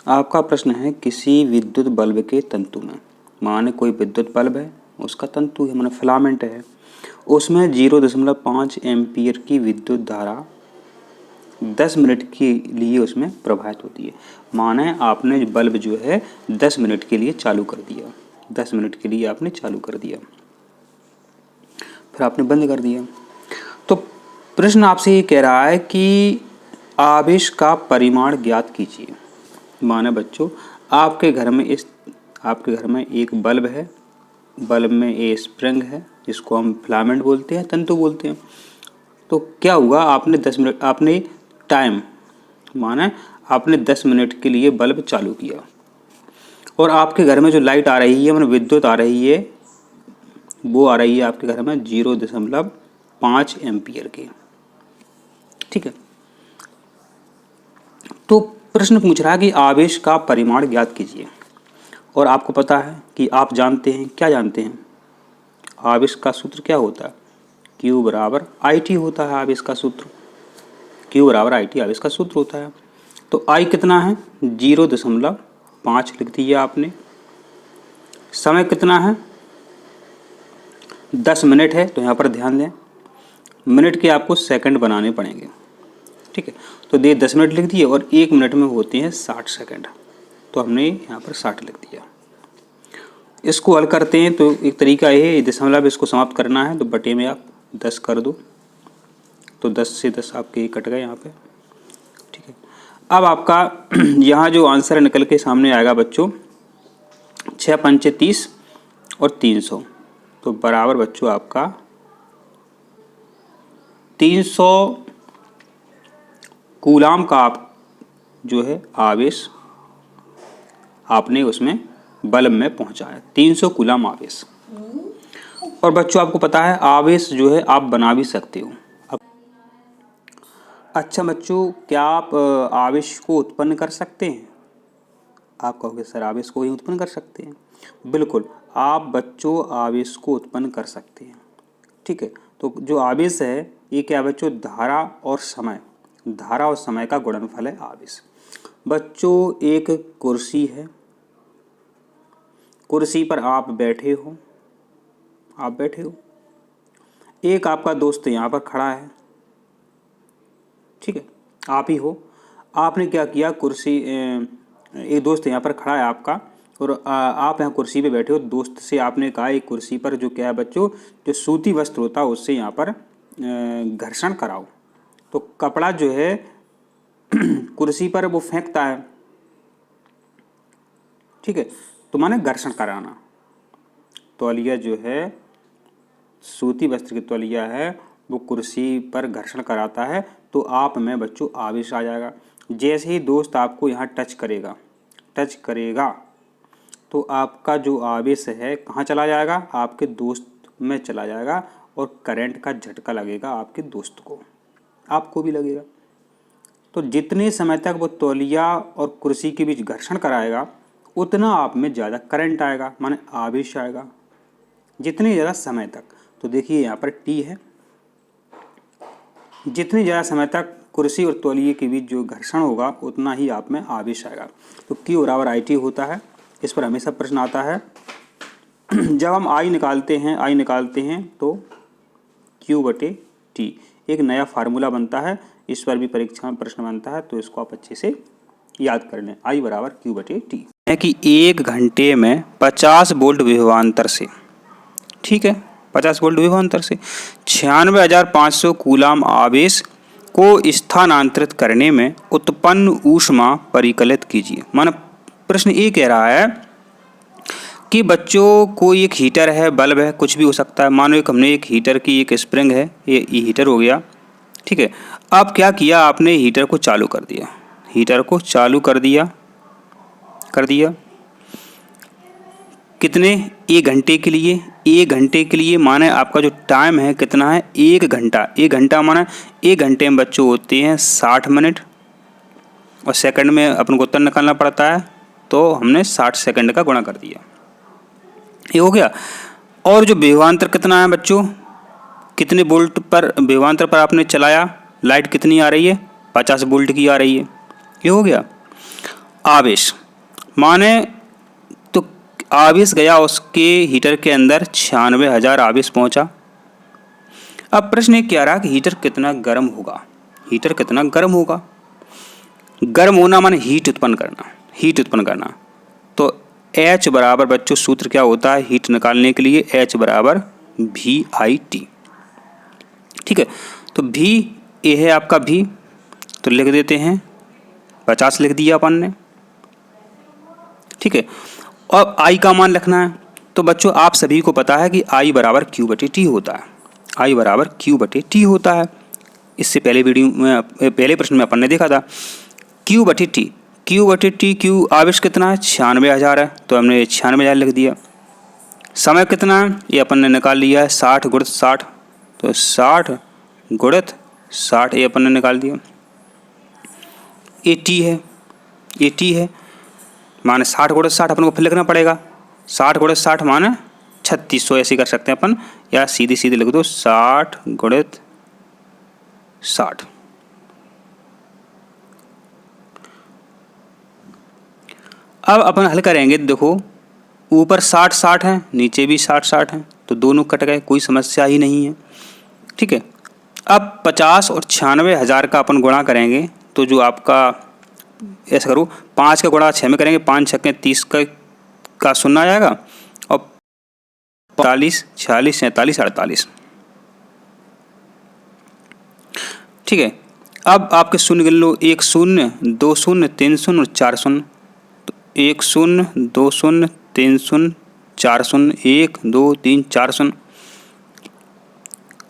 आपका प्रश्न है किसी विद्युत बल्ब के तंतु में, माने कोई विद्युत बल्ब है, उसका तंतु है माने फिलामेंट है, उसमें 0.5 एम्पीयर की विद्युत धारा 10 मिनट के लिए उसमें प्रवाहित होती है। माने आपने बल्ब जो है 10 मिनट के लिए चालू कर दिया, 10 मिनट के लिए आपने चालू कर दिया, फिर आपने बंद कर दिया। तो प्रश्न आपसे ये कह रहा है कि आवेश का परिमाण ज्ञात कीजिए। माने बच्चों आपके घर में एक बल्ब है, बल्ब में ये स्प्रिंग है जिसको हम फिलामेंट बोलते हैं, तंतु बोलते हैं। तो क्या हुआ, आपने 10 मिनट आपने टाइम माने आपने 10 मिनट के लिए बल्ब चालू किया और आपके घर में जो लाइट आ रही है माने विद्युत आ रही है, वो आ रही है आपके घर में 0.5 एम्पीयर की। ठीक है, तो प्रश्न पूछ रहा है कि आवेश का परिमाण ज्ञात कीजिए। और आपको पता है कि आप जानते हैं, क्या जानते हैं, आवेश का सूत्र क्या होता है, Q बराबर IT होता है। आवेश का सूत्र Q बराबर IT आवेश का सूत्र होता है। तो I कितना है, 0.5 लिख दिया आपने। समय कितना है, 10 मिनट है, तो यहाँ पर ध्यान दें मिनट के आपको सेकंड बनाने पड़ेंगे। ठीक है, तो 10 मिनट लिख दिए और 1 मिनट में होते हैं 60 सेकंड, तो हमने यहाँ पर 60 लिख दिया। इसको हल करते हैं तो एक तरीका ये है, दशमलव इसको समाप्त करना है तो बटे में आप 10 कर दो, तो 10 से 10 आपके कट गए यहाँ पे। ठीक है, अब आपका यहाँ जो आंसर निकल के सामने आएगा बच्चों 6 पंचे 30 और 300, तो बराबर बच्चों आपका 300 कूलाम का आप जो है आवेश आपने उसमें बल्ब में पहुंचाया, 300 कूलाम आवेश। और बच्चों आपको पता है आवेश जो है आप बना भी सकते हो। अच्छा बच्चों, क्या आप आवेश को उत्पन्न कर सकते हैं? आप कहोगे सर आवेश को ही उत्पन्न कर सकते हैं। बिल्कुल, आप बच्चों आवेश को उत्पन्न कर सकते हैं। ठीक है, तो जो आवेश है ये क्या बच्चों, धारा और समय का गुणनफल है आवेश। बच्चों एक कुर्सी है, कुर्सी पर आप बैठे हो, एक आपका दोस्त यहाँ पर खड़ा है, ठीक है, आप ही हो। आपने क्या किया, एक दोस्त यहाँ पर खड़ा है आपका और आप यहाँ कुर्सी पे बैठे हो, दोस्त से आपने कहा एक कुर्सी पर जो क्या है बच्चों, जो सूती वस्त्र होता है उससे यहाँ पर घर्षण कराओ। तो कपड़ा जो है कुर्सी पर वो फेंकता है, ठीक है, तो माने घर्षण कराना। तौलिया जो है सूती वस्त्र की तौलिया है, वो कुर्सी पर घर्षण कराता है, तो आप में बच्चों आवेश आ जाएगा। जैसे ही दोस्त आपको यहाँ टच करेगा तो आपका जो आवेश है कहाँ चला जाएगा, आपके दोस्त में चला जाएगा और करंट का झटका लगेगा आपके दोस्त को, आपको भी लगेगा। तो जितने समय तक वो तौलिया और कुर्सी के बीच घर्षण कराएगा उतना आप में ज़्यादा करंट आएगा, माने आवेश आएगा, जितने ज़्यादा समय तक। तो देखिए यहाँ पर T है, जितने ज़्यादा समय तक कुर्सी और तौलिए के बीच जो घर्षण होगा उतना ही आप में आवेश आएगा। तो Q बराबर IT होता है। इस पर हमेशा प्रश्न आता है जब हम I निकालते हैं तो Q बटे T एक नया फार्मूला बनता है, इस पर भी परीक्षा में प्रश्न बनता है, तो इसको आप अच्छे से याद कर लें। I बराबर Q बटे T है कि 1 घंटे में 50 वोल्ट विभवांतर से, ठीक है, 50 वोल्ट विभवांतर से 96,500 कूलाम आवेश को स्थानांतरित करने में उत्पन्न ऊष्मा परिकलित कीजिए। माना प्रश्न ये कह रहा है कि बच्चों कोई एक हीटर है, बल्ब है, कुछ भी हो सकता है। मानो एक हमने एक हीटर की एक स्प्रिंग है, ये हीटर हो गया, ठीक है। अब क्या किया आपने, हीटर को चालू कर दिया, कितने, 1 घंटे के लिए। 1 घंटे के लिए माने आपका जो टाइम है कितना है, 1 घंटा। 1 घंटा माना 1 घंटे में बच्चों होते हैं 60 मिनट और सेकंड में अपन को उत्तर निकालना पड़ता है, तो हमने 60 सेकंड का गुणा कर दिया, ये हो गया। और जो विभवांतर कितना है बच्चों, कितने वोल्ट पर विभवांतर पर आपने चलाया, लाइट कितनी आ रही है, 50 वोल्ट की आ रही है, ये हो गया। आवेश, माने तो आवेश गया उसके हीटर के अंदर 96,000 आवेश पहुंचा। अब प्रश्न ये कह रहा कि हीटर कितना गर्म होगा, हीटर कितना गर्म होगा। गर्म होना माने हीट उत्पन्न करना, हीट उत्पन्न करना। तो H बराबर बच्चों सूत्र क्या होता है हीट निकालने के लिए, H बराबर VIT। ठीक है, तो V ये है आपका V, तो लिख देते हैं 50 लिख दिया अपन ने। ठीक है, अब I का मान लिखना है। तो बच्चों आप सभी को पता है कि I बराबर Q/T होता है, I बराबर Q/T होता है। इससे पहले वीडियो में, पहले प्रश्न में अपन ने देखा था Q/T, Q/T, Q आवेश कितना है 96,000 है, तो हमने 96,000 लिख दिया। समय कितना है ये अपन ने निकाल लिया है 60 गुणित 60, तो 60 गुणित 60 ये अपन ने निकाल दिया। 80 है, 80 है माने 60 गुणित 60 अपन को फिर लिखना पड़ेगा। 60 गुणित 60 माने 3600, ऐसे कर सकते हैं अपन, या सीधे सीधे लिख दो 60 गुणित 60। अब अपन हल करेंगे, देखो ऊपर 60-60 है, नीचे भी 60-60 है, तो दोनों कट गए, कोई समस्या ही नहीं है। ठीक है, अब 50 और 96,000 का अपन गुणा करेंगे, तो जो आपका ऐसा करो 5 का गुणा 6 में करेंगे, 5 छक्के 30 का शून्य आ जाएगा, और 45, 46, 47, 48। ठीक है, अब आपके शून्य गिन लो, 1 0, 2 0, 3 0 और 4 0। तो 1 0, 2 0, 3 0, 4 0, 1 2 3 4 0।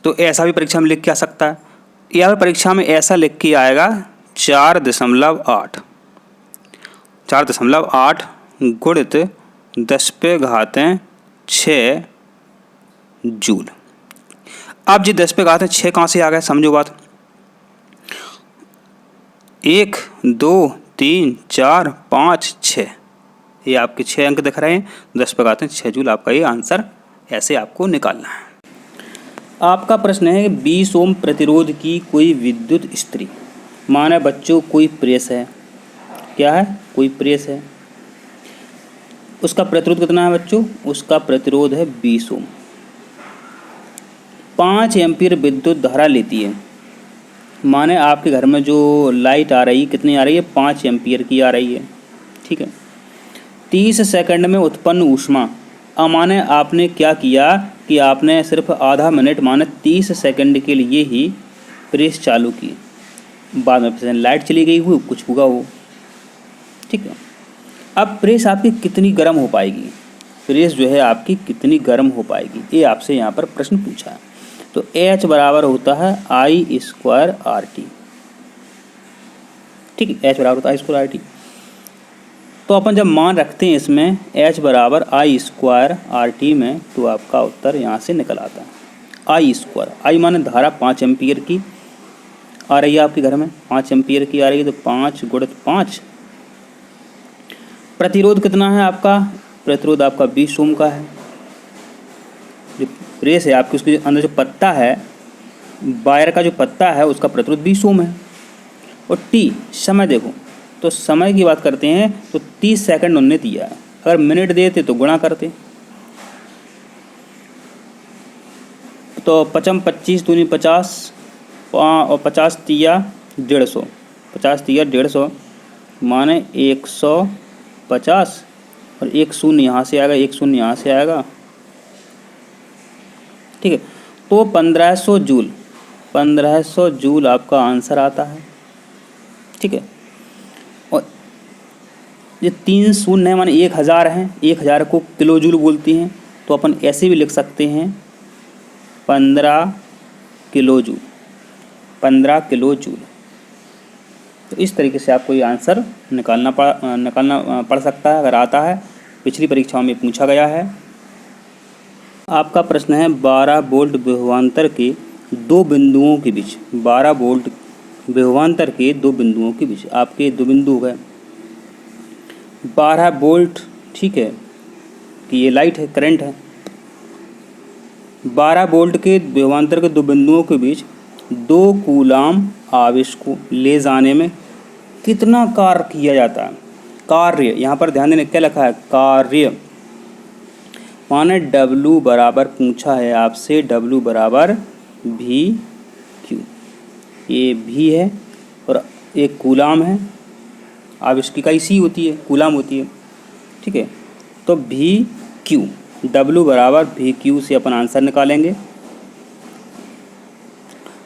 तो ऐसा भी परीक्षा में लिख के आ सकता है, या परीक्षा में ऐसा लिख के आएगा 4.8, 4.8 गुणित 10⁻6 जूल। अब जी 10⁻6 कहाँ से आ गया, समझो बात। 1 2 3 4 5 6, ये आपके 6 अंक दिख रहे हैं, 10⁻6 जूल आपका ये आंसर, ऐसे आपको निकालना है। आपका प्रश्न है 20 ओम प्रतिरोध की कोई विद्युत इस्त्री, माना बच्चों कोई प्रेस है, क्या है, कोई प्रेस है, उसका प्रतिरोध कितना है बच्चों, उसका प्रतिरोध है 20 ओम, 5 एम्पीयर विद्युत धारा लेती है। माने आपके घर में जो लाइट आ रही कितनी आ रही है, 5 एम्पीयर की आ रही है। ठीक है, 30 सेकंड में उत्पन्न ऊष्मा। अब माने आपने क्या किया कि आपने सिर्फ आधा मिनट माने 30 सेकंड के लिए ही प्रेस चालू की, बाद में फिर लाइट चली गई हो, कुछ हुआ हो। ठीक है, अब प्रेस आपकी कितनी गर्म हो पाएगी, प्रेस जो है आपकी कितनी गर्म हो पाएगी, ये आपसे यहाँ पर प्रश्न पूछा है। तो H बराबर होता है I²RT। ठीक है, H बराबर होता है I²RT। तो अपन जब मान रखते हैं इसमें H बराबर I²RT में, तो आपका उत्तर यहाँ से निकल आता है I²। I माने धारा 5 एम्पीयर की आ रही है आपके घर में, 5 एम्पीयर की आ रही है, तो 5 गुणित 5। प्रतिरोध कितना है आपका, प्रतिरोध आपका 20 ओम का है। जो प्रेस है आपकी, उसके अंदर जो पत्ता है, वायर का जो पत्ता है, उसका प्रतिरोध 20 ओम है। और T समय देखो, तो समय की बात करते हैं तो 30 सेकंड उन्होंने दिया है, अगर मिनट देते तो गुणा करते, तो 5 25 दूनी 50 और 50 तिया 150, 50 तिया 150 माने 150, और 1 शून्य यहाँ से आएगा, 1 शून्य यहाँ से आएगा। ठीक है, तो 1500 जूल, 1500 जूल आपका आंसर आता है। ठीक है, और ये 3 शून्य है माने 1000 है, 1000 को किलो जूल बोलती हैं, तो अपन ऐसे भी लिख सकते हैं 15 किलो जूल, 15 किलो जूल। तो इस तरीके से आपको ये आंसर निकालना पड़ सकता है, अगर आता है, पिछली परीक्षाओं में पूछा गया है। आपका प्रश्न है 12 वोल्ट विभवांतर के 2 बिंदुओं के बीच, 12 वोल्ट विभवांतर के 2 बिंदुओं के बीच, आपके 2 बिंदु गए 12 वोल्ट। ठीक है, कि ये लाइट है, करंट है, 12 वोल्ट के विभवांतर के 2 बिंदुओं के बीच 2 कूलाम आवेश को ले जाने में कितना कार्य किया जाता है, कार्य, यहाँ पर ध्यान देने क्या लिखा है, कार्य, माने W बराबर पूछा है आपसे, W बराबर VQ, ये V है और एक कूलाम है, अब इसकी इकाई C होती है, कूलाम होती है, ठीक है। तो VQ, W बराबर VQ से अपन आंसर निकालेंगे।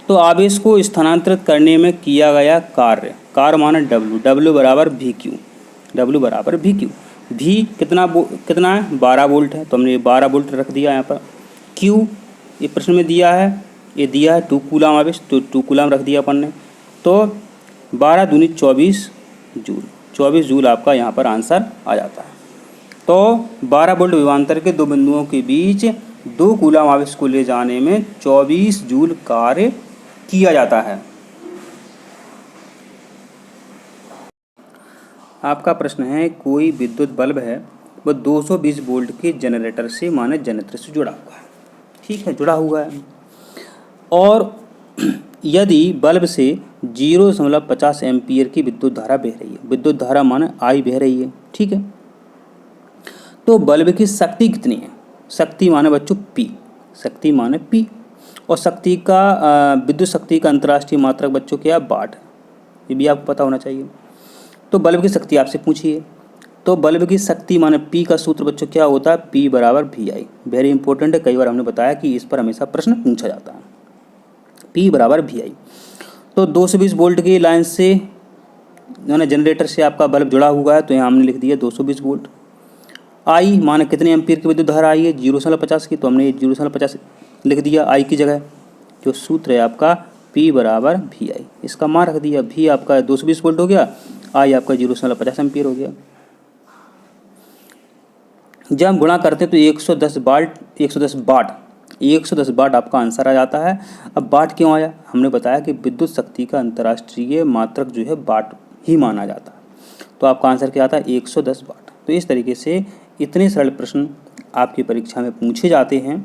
तो आवेश को स्थानांतरित करने में किया गया कार्य, कार्य माना W बराबर VQ, W बराबर VQ, V कितना है 12 वोल्ट है, तो हमने 12 वोल्ट रख दिया यहाँ पर। Q ये प्रश्न में दिया है, ये दिया है 2 कूलाम आवेश, तो 2 कूलाम रख दिया अपन ने। तो 12 दूनी 24 जूल, 24 जूल आपका यहाँ पर आंसर आ जाता है। तो 12 वोल्ट विभवांतर के दो बिंदुओं के बीच 2 कूलाम आवेश को ले जाने में 24 जूल कार्य किया जाता है। आपका प्रश्न है, कोई विद्युत बल्ब है वह 220 वोल्ट के जनरेटर से, माने जनरेटर से जुड़ा हुआ है, ठीक है, जुड़ा हुआ है, और यदि बल्ब से 0.50 एम्पीयर की विद्युत धारा बह रही है, विद्युत धारा माने I बह रही है, ठीक है, तो बल्ब की शक्ति कितनी है, शक्ति माने बच्चों P, शक्ति माने P, और शक्ति का विद्युत शक्ति का अंतर्राष्ट्रीय मात्रक बच्चों क्या है, वाट, ये भी आपको पता होना चाहिए। तो बल्ब की शक्ति आपसे पूछिए, तो बल्ब की शक्ति माने P का सूत्र बच्चों क्या होता है, P बराबर VI, वेरी इंपॉर्टेंट है, कई बार हमने बताया कि इस पर हमेशा प्रश्न पूछा जाता है, P बराबर VI। तो 220 वोल्ट की लाइन से यानी जनरेटर से आपका बल्ब जुड़ा हुआ है, तो यहाँ हमने लिख दिया 220 वोल्ट। I माने कितने एम्पीयर की विद्युत धारा आई है, 0.50 की, तो हमने 0.50 लिख दिया I की जगह। जो सूत्र है आपका P बराबर VI, इसका मान रख दिया, V आपका 220 वोल्ट हो गया, I आपका 0.50 एम्पीयर हो गया। जब हम गुणा करते हैं तो 110 वाट आपका आंसर आ जाता है। अब वाट क्यों आया, हमने बताया कि विद्युत शक्ति का अंतर्राष्ट्रीय मात्रक जो है वाट ही माना जाता है, तो आपका आंसर क्या आता है 110 वाट। तो इस तरीके से इतने सरल प्रश्न आपकी परीक्षा में पूछे जाते हैं।